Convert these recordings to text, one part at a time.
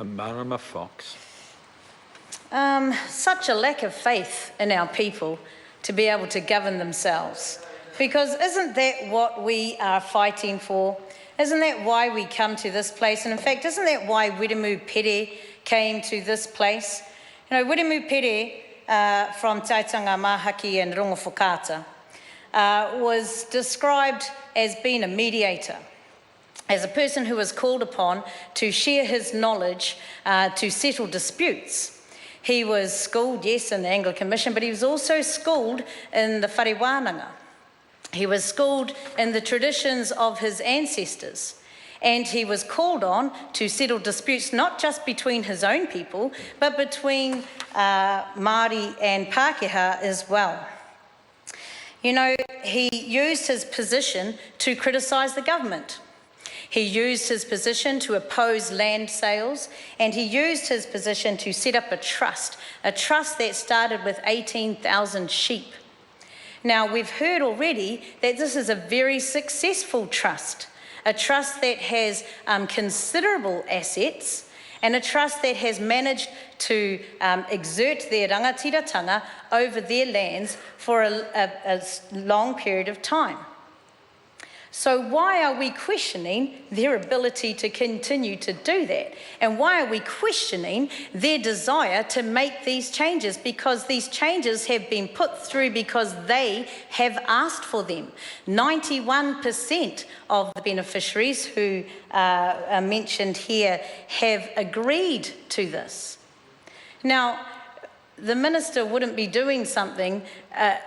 Marama Fox. Such a lack of faith in our people to be able to govern themselves. Because isn't that what we are fighting for? Isn't that why we come to this place? And in fact, isn't that why Wiremu Pere came to this place? You know, Wiremu Pere from Taitanga Mahaki and Rongofokata was described as being a mediator, as a person who was called upon to share his knowledge to settle disputes. He was schooled, yes, in the Anglican mission, but he was also schooled in the whare wānanga. He was schooled in the traditions of his ancestors, and he was called on to settle disputes not just between his own people, but between Maori and Pākehā as well. You know, he used his position to criticise the government. He used his position to oppose land sales, and he used his position to set up a trust that started with 18,000 sheep. Now, we've heard already that this is a very successful trust, a trust that has considerable assets, and a trust that has managed to exert their rangatiratanga over their lands for a long period of time. So why are we questioning their ability to continue to do that? And why are we questioning their desire to make these changes? Because these changes have been put through because they have asked for them. 91% of the beneficiaries who are mentioned here have agreed to this. Now, the minister wouldn't be doing something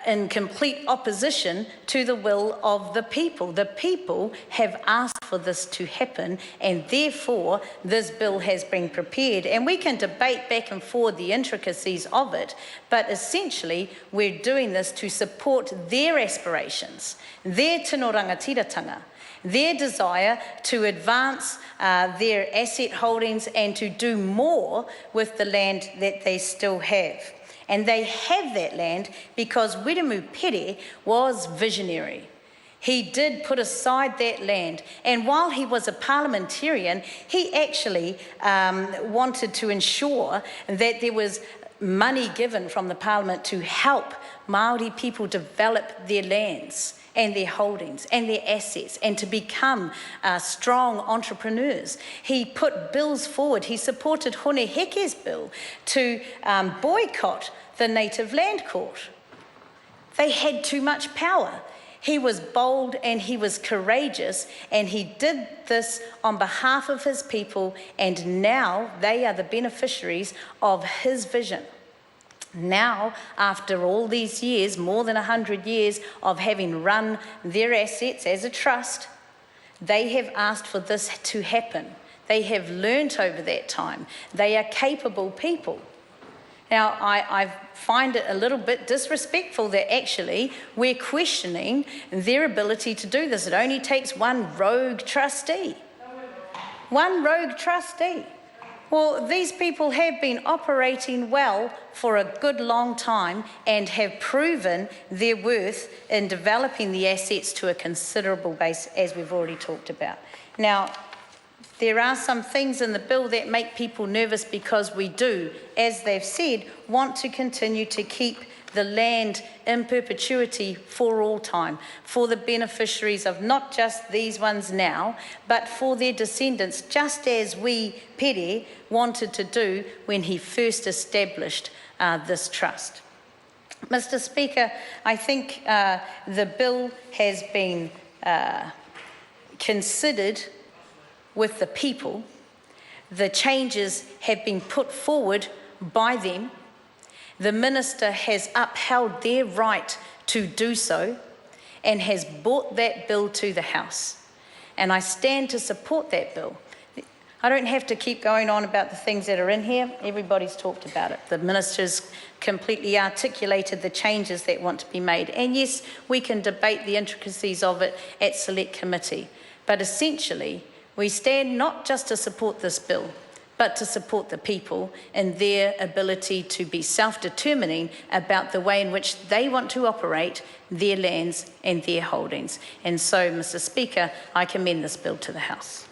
in complete opposition to the will of the people. The people have asked for this to happen, and therefore this bill has been prepared. And we can debate back and forth the intricacies of it, but essentially we're doing this to support their aspirations, their tino rangatiratanga, their desire to advance their asset holdings and to do more with the land that they still have. And they have that land because Wiremu Pere was visionary. He did put aside that land, and while he was a parliamentarian, he actually wanted to ensure that there was money given from the parliament to help Maori people develop their lands and their holdings and their assets and to become strong entrepreneurs. He put bills forward. He supported Hone Heke's bill to boycott the Native Land Court. They had too much power. He was bold and he was courageous, and he did this on behalf of his people, and now they are the beneficiaries of his vision. Now, after all these years, more than 100 years of having run their assets as a trust, they have asked for this to happen. They have learnt over that time. They are capable people. Now, I find it a little bit disrespectful that actually we're questioning their ability to do this. It only takes one rogue trustee. One rogue trustee. Well, these people have been operating well for a good long time and have proven their worth in developing the assets to a considerable base, as we've already talked about. Now, there are some things in the bill that make people nervous because we do, as they've said, want to continue to keep the land in perpetuity for all time, for the beneficiaries of not just these ones now, but for their descendants, just as we, Pere, wanted to do when he first established this trust. Mr. Speaker, I think the bill has been considered with the people. The changes have been put forward by them. The minister has upheld their right to do so and has brought that bill to the House. And I stand to support that bill. I don't have to keep going on about the things that are in here. Everybody's talked about it. The minister's completely articulated the changes that want to be made. And yes, we can debate the intricacies of it at select committee. But essentially, we stand not just to support this bill, but to support the people in their ability to be self-determining about the way in which they want to operate their lands and their holdings. And so, Mr. Speaker, I commend this bill to the House.